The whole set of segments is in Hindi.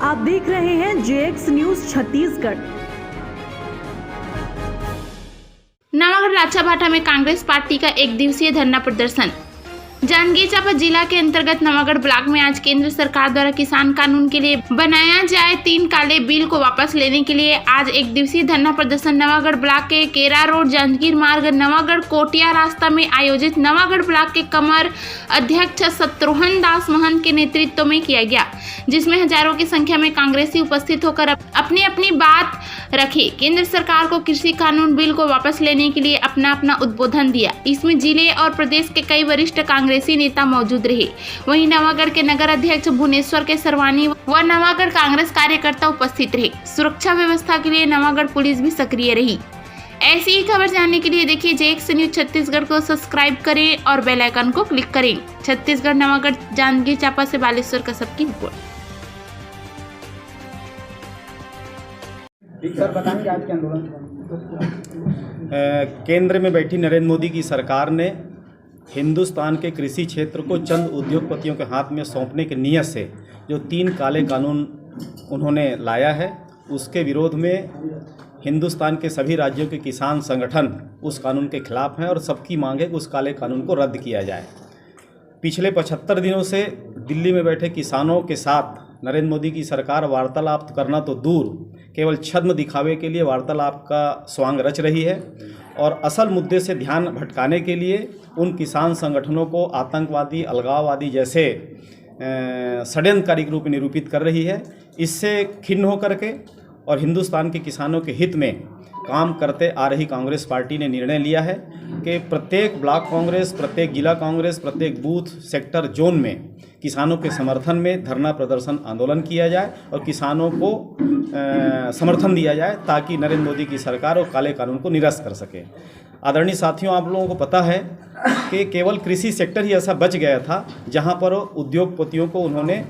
आप देख रहे हैं जेएक्स न्यूज छत्तीसगढ़। नवागढ़ लाचाभाटा में कांग्रेस पार्टी का एक दिवसीय धरना प्रदर्शन। जांजगीर चांपा जिला के अंतर्गत नवागढ़ ब्लॉक में आज केंद्र सरकार द्वारा किसान कानून के लिए बनाया जाए 3 काले बिल को वापस लेने के लिए आज एक दिवसीय धरना प्रदर्शन नवागढ़ ब्लॉक के केरा रोड जांजगीर मार्ग नवागढ़ कोटिया रास्ता में आयोजित नवागढ़ ब्लॉक के कमर अध्यक्ष शत्रुघ्न दास महंत के नेतृत्व में किया गया, जिसमें हजारों की संख्या में कांग्रेसी उपस्थित होकर अपनी अपनी बात रखी। केंद्र सरकार को कृषि कानून बिल को वापस लेने के लिए अपना उद्बोधन दिया। इसमें जिले और प्रदेश के कई वरिष्ठ कांग्रेसी नेता मौजूद रहे। वहीं नवागढ़ के नगर अध्यक्ष भुवनेश्वर के सरवानी व नवागढ़ कांग्रेस कार्यकर्ता उपस्थित रहे। सुरक्षा व्यवस्था के लिए नवागढ़ पुलिस भी सक्रिय रही। ऐसी ही खबर जानने के लिए देखिए जेएक्स न्यूज छत्तीसगढ़ को सब्सक्राइब करें और बेल आइकन को क्लिक करें। छत्तीसगढ़ नवागढ़ जांजगीर चांपा से बालेश्वर कसब की रिपोर्ट। सर बताएंगे आज के आंदोलन। केंद्र में बैठी नरेंद्र मोदी की सरकार ने हिंदुस्तान के कृषि क्षेत्र को चंद उद्योगपतियों के हाथ में सौंपने की नीयत से जो 3 काले कानून उन्होंने लाया है, उसके विरोध में हिंदुस्तान के सभी राज्यों के किसान संगठन उस कानून के खिलाफ हैं और सबकी मांग है कि उस काले कानून को रद्द किया जाए। पिछले 75 दिनों से दिल्ली में बैठे किसानों के साथ नरेंद्र मोदी की सरकार वार्तालाप करना तो दूर, केवल छद्म दिखावे के लिए वार्तालाप का स्वांग रच रही है और असल मुद्दे से ध्यान भटकाने के लिए उन किसान संगठनों को आतंकवादी, अलगाववादी जैसे षड्यंत्रकारी रूप में निरूपित कर रही है। इससे खिन्न होकर के और हिंदुस्तान के किसानों के हित में काम करते आ रही कांग्रेस पार्टी ने निर्णय लिया है कि प्रत्येक ब्लॉक कांग्रेस, प्रत्येक जिला कांग्रेस, प्रत्येक बूथ, सेक्टर, जोन में किसानों के समर्थन में धरना प्रदर्शन आंदोलन किया जाए और किसानों को समर्थन दिया जाए ताकि नरेंद्र मोदी की सरकार और काले कानून को निरस्त कर सके। आदरणीय साथियों, आप लोगों को पता है कि केवल कृषि सेक्टर ही ऐसा बच गया था जहां पर उद्योगपतियों को उन्होंने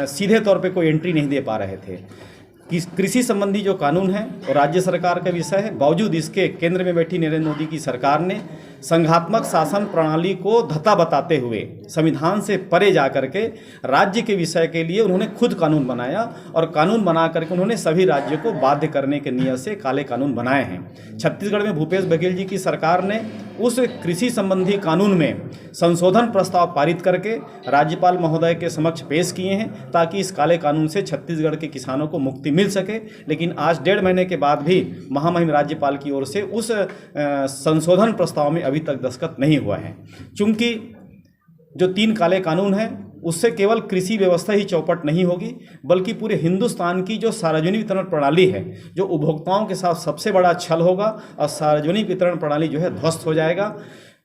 सीधे तौर पे कोई एंट्री नहीं दे पा रहे थे। कृषि संबंधी जो कानून है और राज्य सरकार का विषय है, बावजूद इसके केंद्र में बैठी नरेंद्र मोदी की सरकार ने संघात्मक शासन प्रणाली को धत्ता बताते हुए संविधान से परे जा करके राज्य के विषय के लिए उन्होंने खुद कानून बनाया और कानून बना करके उन्होंने सभी राज्यों को बाध्य करने के नियत से काले कानून बनाए हैं। छत्तीसगढ़ में भूपेश बघेल जी की सरकार ने उस कृषि संबंधी कानून में संशोधन प्रस्ताव पारित करके राज्यपाल महोदय के समक्ष पेश किए हैं ताकि इस काले कानून से छत्तीसगढ़ के किसानों को मुक्ति मिल सके। लेकिन आज 1.5 महीने के बाद भी महामहिम राज्यपाल की ओर से उस संशोधन प्रस्ताव में अभी तक दस्तखत नहीं हुआ है। चूंकि जो 3 काले कानून हैं उससे केवल कृषि व्यवस्था ही चौपट नहीं होगी, बल्कि पूरे हिंदुस्तान की जो सार्वजनिक वितरण प्रणाली है, जो उपभोक्ताओं के साथ सबसे बड़ा छल होगा और सार्वजनिक वितरण प्रणाली जो है ध्वस्त हो जाएगा।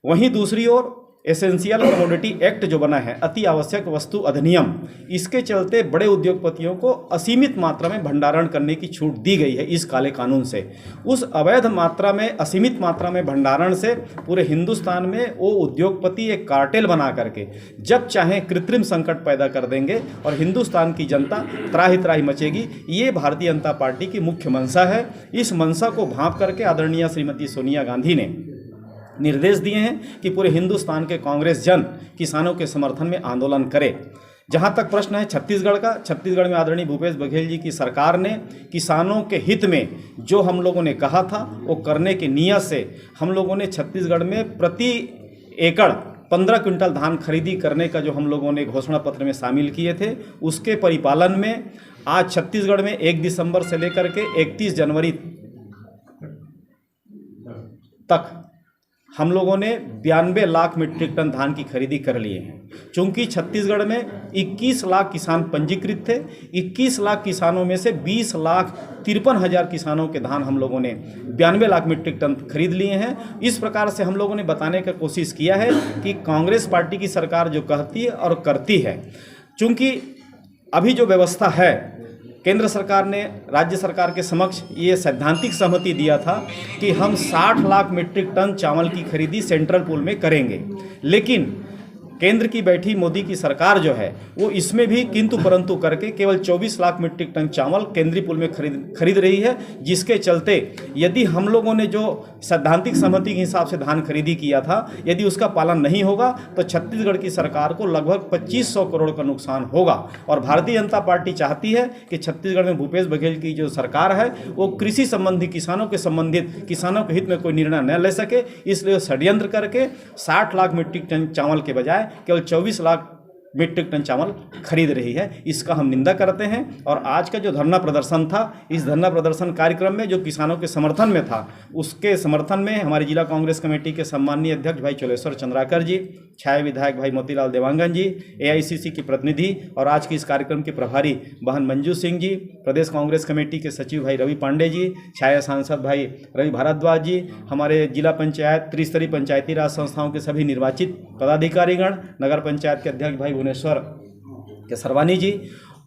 वहीं दूसरी ओर एसेंशियल कमोडिटी एक्ट जो बना है, अति आवश्यक वस्तु अधिनियम, इसके चलते बड़े उद्योगपतियों को असीमित मात्रा में भंडारण करने की छूट दी गई है इस काले कानून से। उस अवैध मात्रा में, असीमित मात्रा में भंडारण से पूरे हिंदुस्तान में वो उद्योगपति एक कार्टेल बना करके जब चाहे कृत्रिम संकट पैदा कर देंगे और हिंदुस्तान की जनता त्राहि त्राहि मचेगी। ये भारतीय जनता पार्टी की मुख्य मंशा है। इस मंशा को भांप करके आदरणीय श्रीमती सोनिया गांधी ने निर्देश दिए हैं कि पूरे हिंदुस्तान के कांग्रेस जन किसानों के समर्थन में आंदोलन करे। जहां तक प्रश्न है छत्तीसगढ़ का, छत्तीसगढ़ में आदरणीय भूपेश बघेल जी की सरकार ने किसानों के हित में जो हम लोगों ने कहा था वो करने की नीयत से हम लोगों ने छत्तीसगढ़ में प्रति एकड़ 15 क्विंटल धान खरीदी करने का जो हम लोगों ने घोषणा पत्र में शामिल किए थे, उसके परिपालन में आज छत्तीसगढ़ में 1 दिसंबर से लेकर के 31 जनवरी तक हम लोगों ने 92 लाख मीट्रिक टन धान की खरीदी कर लिए हैं। चूंकि छत्तीसगढ़ में 21 लाख किसान पंजीकृत थे, 21 लाख किसानों में से 20,53,000 किसानों के धान हम लोगों ने 92 लाख मीट्रिक टन खरीद लिए हैं। इस प्रकार से हम लोगों ने बताने का कोशिश किया है कि कांग्रेस पार्टी की सरकार जो कहती है और करती है, चूंकि अभी जो व्यवस्था है, केंद्र सरकार ने राज्य सरकार के समक्ष ये सैद्धांतिक सहमति दिया था कि हम 60 लाख मीट्रिक टन चावल की खरीदी सेंट्रल पूल में करेंगे, लेकिन केंद्र की बैठी मोदी की सरकार जो है वो इसमें भी किंतु परंतु करके केवल 24 लाख मीट्रिक टन चावल केंद्रीय पूल में खरीद रही है, जिसके चलते यदि हम लोगों ने जो सैद्धांतिक सहमति के हिसाब से धान खरीदी किया था, यदि उसका पालन नहीं होगा तो छत्तीसगढ़ की सरकार को लगभग 2500 करोड़ का नुकसान होगा। और भारतीय जनता पार्टी चाहती है कि छत्तीसगढ़ में भूपेश बघेल की जो सरकार है वो कृषि संबंधी किसानों के हित में कोई निर्णय न ले सके, इसलिए षड्यंत्र करके 60 लाख मीट्रिक टन चावल के बजाय केवल 24 लाख मीट्रिक टन चावल खरीद रही है। इसका हम निंदा करते हैं। और आज का जो धरना प्रदर्शन था, इस धरना प्रदर्शन कार्यक्रम में जो किसानों के समर्थन में था, उसके समर्थन में हमारी जिला कांग्रेस कमेटी के सम्माननीय अध्यक्ष भाई चोलेश्वर चंद्राकर जी, छाया विधायक भाई मोतीलाल देवांगन जी, AICC की प्रतिनिधि और आज के इस कार्यक्रम के प्रभारी बहन मंजू सिंह जी, प्रदेश कांग्रेस कमेटी के सचिव भाई रवि पांडे जी, छाया सांसद भाई रवि भारद्वाज जी, हमारे जिला पंचायत त्रिस्तरीय पंचायती राज संस्थाओं के सभी निर्वाचित पदाधिकारीगण, नगर पंचायत के अध्यक्ष भाई भुवनेश्वर के सरवानी जी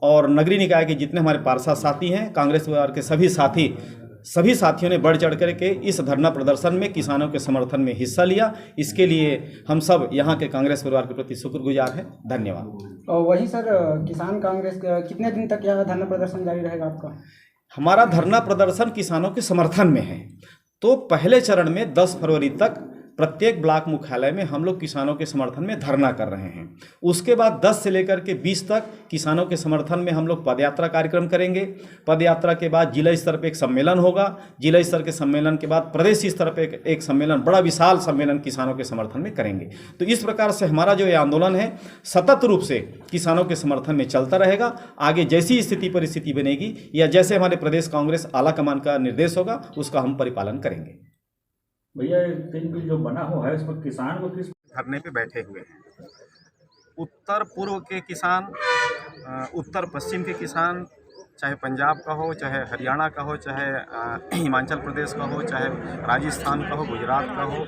और नगरीय निकाय के जितने हमारे पार्षद साथी हैं, कांग्रेस परिवार के सभी साथियों ने बढ़ चढ़ करके इस धरना प्रदर्शन में किसानों के समर्थन में हिस्सा लिया। इसके लिए हम सब यहाँ के कांग्रेस परिवार के प्रति शुक्रगुजार हैं। धन्यवाद। और वही सर, किसान कांग्रेस कितने दिन तक यह धरना प्रदर्शन जारी रहेगा आपका? हमारा धरना प्रदर्शन किसानों के समर्थन में है, तो पहले चरण में 10 फरवरी तक प्रत्येक ब्लॉक मुख्यालय में हम लोग किसानों के समर्थन में धरना कर रहे हैं। उसके बाद 10 से लेकर के 20 तक किसानों के समर्थन में हम लोग पदयात्रा कार्यक्रम करेंगे। पदयात्रा के बाद जिला स्तर पर एक सम्मेलन होगा। जिला स्तर के सम्मेलन के बाद प्रदेश स्तर पर एक सम्मेलन, बड़ा विशाल सम्मेलन किसानों के समर्थन में करेंगे। तो इस प्रकार से हमारा जो ये आंदोलन है सतत रूप से किसानों के समर्थन में चलता रहेगा। आगे जैसी स्थिति परिस्थिति बनेगी या जैसे हमारे प्रदेश कांग्रेस आला कमान का निर्देश होगा, उसका हम परिपालन करेंगे। भैया, तीन बिल जो बना हुआ है उस पर किसान को किस धरने पे बैठे हुए हैं? उत्तर पूर्व के किसान, उत्तर पश्चिम के किसान, चाहे पंजाब का हो, चाहे हरियाणा का हो, चाहे हिमाचल प्रदेश का हो, चाहे राजस्थान का हो, गुजरात का हो,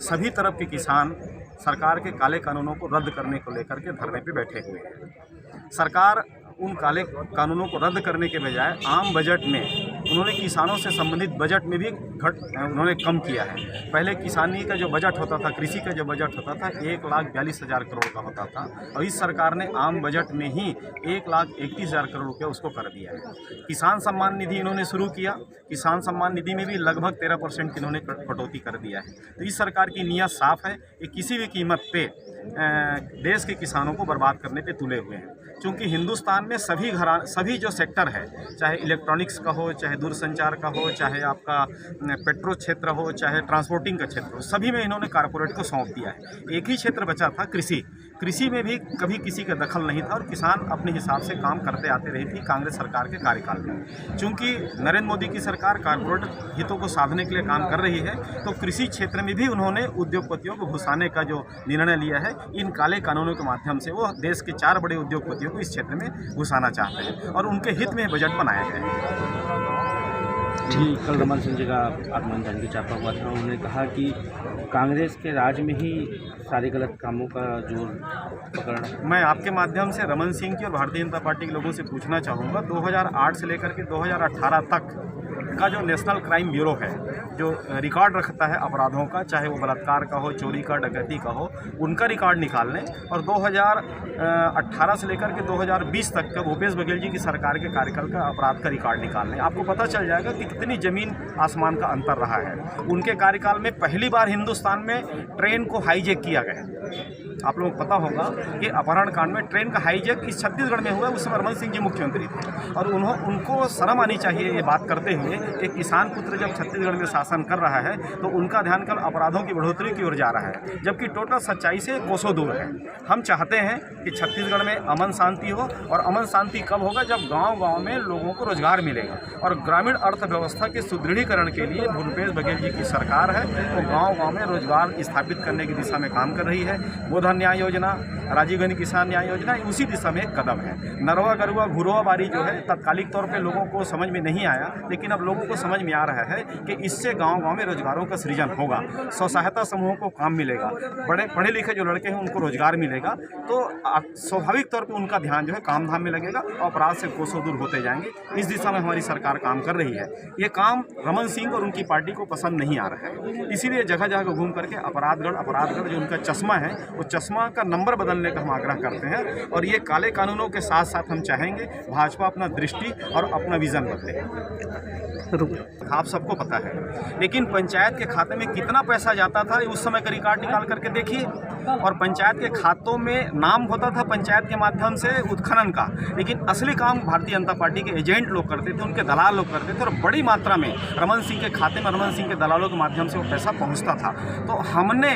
सभी तरफ के किसान सरकार के काले कानूनों को रद्द करने को लेकर के धरने पे बैठे हुए हैं। सरकार उन काले कानूनों को रद्द करने के बजाय आम बजट में उन्होंने किसानों से संबंधित बजट में भी उन्होंने कम किया है। पहले किसानी का जो बजट होता था, कृषि का जो बजट होता था 1,42,000 करोड़ का होता था, और इस सरकार ने आम बजट में ही 1,31,000 करोड़ रुपया उसको कर दिया है। किसान सम्मान निधि इन्होंने शुरू किया, किसान सम्मान निधि में भी लगभग 13% इन्होंने कटौती कर दिया है। तो इस सरकार की नीयत साफ है कि किसी भी कीमत पे देश के किसानों को बर्बाद करने पे तुले हुए हैं। क्योंकि हिंदुस्तान में सभी जो सेक्टर है, चाहे इलेक्ट्रॉनिक्स का हो, चाहे दूरसंचार का हो, चाहे आपका पेट्रो क्षेत्र हो, चाहे ट्रांसपोर्टिंग का क्षेत्र हो, सभी में इन्होंने कारपोरेट को सौंप दिया है। एक ही क्षेत्र बचा था कृषि में भी कभी किसी का दखल नहीं था और किसान अपने हिसाब से काम करते आते रही थी कांग्रेस सरकार के कार्यकाल में। चूंकि नरेंद्र मोदी की सरकार कारपोरेट हितों को साधने के लिए काम कर रही है, तो कृषि क्षेत्र में भी उन्होंने उद्योगपतियों को घुसाने का जो निर्णय लिया है, इन काले कानूनों के माध्यम से वो देश के 4 बड़े उद्योगपतियों को इस क्षेत्र में घुसाना चाहते हैं और उनके हित में बजट बनाया गया है। जी, कल रमन सिंह जी का आगमन जांजगीर चांपा हुआ था। उन्होंने कहा कि कांग्रेस के राज में ही सारे गलत कामों का जोर पकड़। मैं आपके माध्यम से रमन सिंह की और भारतीय जनता पार्टी के लोगों से पूछना चाहूँगा, 2008 से लेकर के 2018 तक का जो नेशनल क्राइम ब्यूरो है, जो रिकॉर्ड रखता है अपराधों का, चाहे वो बलात्कार का हो, चोरी का, डकैती का हो, उनका रिकॉर्ड निकाल लें और 2018 से लेकर के 2020 तक का भूपेश बघेल जी की सरकार के कार्यकाल का अपराध का रिकॉर्ड निकाल लें। आपको पता चल जाएगा कि कितनी ज़मीन आसमान का अंतर रहा है। उनके कार्यकाल में पहली बार हिंदुस्तान में ट्रेन को हाईजैक किया गया। आप लोगों को पता होगा कि अपहरण कांड में ट्रेन का हाईजैक इस छत्तीसगढ़ में हुआ। उस समय रमन सिंह जी मुख्यमंत्री थे और उनको शर्म आनी चाहिए ये बात करते हुए कि किसान पुत्र जब छत्तीसगढ़ में शासन कर रहा है तो उनका ध्यान कल अपराधों की बढ़ोतरी की ओर जा रहा है, जबकि टोटल सच्चाई से कोसों दूर है। हम चाहते हैं कि छत्तीसगढ़ में अमन शांति हो, और अमन शांति कब होगा? जब गाँव-गाँव में लोगों को रोजगार मिलेगा। और ग्रामीण अर्थव्यवस्था के सुदृढ़ीकरण के लिए भूपेश बघेल जी की सरकार है वो गाँव-गाँव में रोजगार स्थापित करने की दिशा में काम कर रही है। गोधन न्याय योजना, राजीव गांधी किसान न्याय योजना उसी दिशा में एक कदम है। नरवा गरुआ घुरवा बारी जो है तत्कालिक तौर पे लोगों को समझ में नहीं आया, लेकिन अब लोग लोगों को समझ में आ रहा है कि इससे गांव-गांव में रोजगारों का सृजन होगा, स्व सहायता समूहों को काम मिलेगा, बड़े पढ़े लिखे जो लड़के हैं उनको रोजगार मिलेगा, तो स्वाभाविक तौर पे उनका ध्यान जो है काम धाम में लगेगा और अपराध से कोसों दूर होते जाएंगे। इस दिशा में हमारी सरकार काम कर रही है। ये काम रमन सिंह और उनकी पार्टी को पसंद नहीं आ रहा है, इसीलिए जगह जगह घूम करके अपराधगढ़ जो उनका चश्मा है वो चश्मा का नंबर बदलने का हम आग्रह करते हैं। और ये काले कानूनों के साथ साथ हम चाहेंगे भाजपा अपना दृष्टि और अपना विजन बदले। आप सबको पता है, लेकिन पंचायत के खाते में कितना पैसा जाता था उस समय का रिकॉर्ड निकाल करके देखिए। और पंचायत के खातों में नाम होता था पंचायत के माध्यम से उत्खनन का, लेकिन असली काम भारतीय जनता पार्टी के एजेंट लोग करते थे, उनके दलाल लोग करते थे और बड़ी मात्रा में रमन सिंह के खाते में रमन सिंह के दलालों के माध्यम से वो पैसा पहुंचता था। तो हमने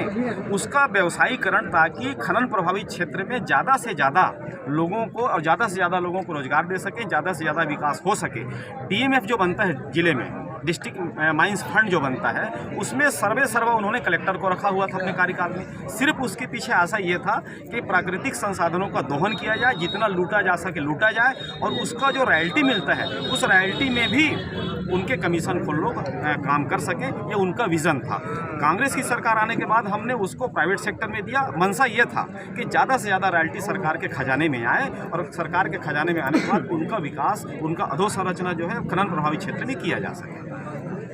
उसका व्यवसायीकरण ताकि खनन प्रभावित क्षेत्र में ज़्यादा से ज़्यादा लोगों को और ज़्यादा से ज़्यादा लोगों को रोजगार दे सके, ज़्यादा से ज़्यादा विकास हो सके। डीएमएफ जो बनता है जिले में, डिस्ट्रिक्ट माइंस फंड जो बनता है, उसमें सर्वा उन्होंने कलेक्टर को रखा हुआ था अपने कार्यकाल में। सिर्फ उसके पीछे आशा ये था कि प्राकृतिक संसाधनों का दोहन किया जाए, जितना लूटा जा सके लूटा जाए, और उसका जो रॉयल्टी मिलता है उस रॉयल्टी में भी उनके कमीशन खोल लोग काम कर सके, ये उनका विज़न था। कांग्रेस की सरकार आने के बाद हमने उसको प्राइवेट सेक्टर में दिया। मंशा ये था कि ज़्यादा से ज़्यादा रॉयल्टी सरकार के खजाने में आए और सरकार के खजाने में आने के बाद उनका विकास, उनका अधोसंरचना जो है खनन प्रभावित क्षेत्र में किया जा सके।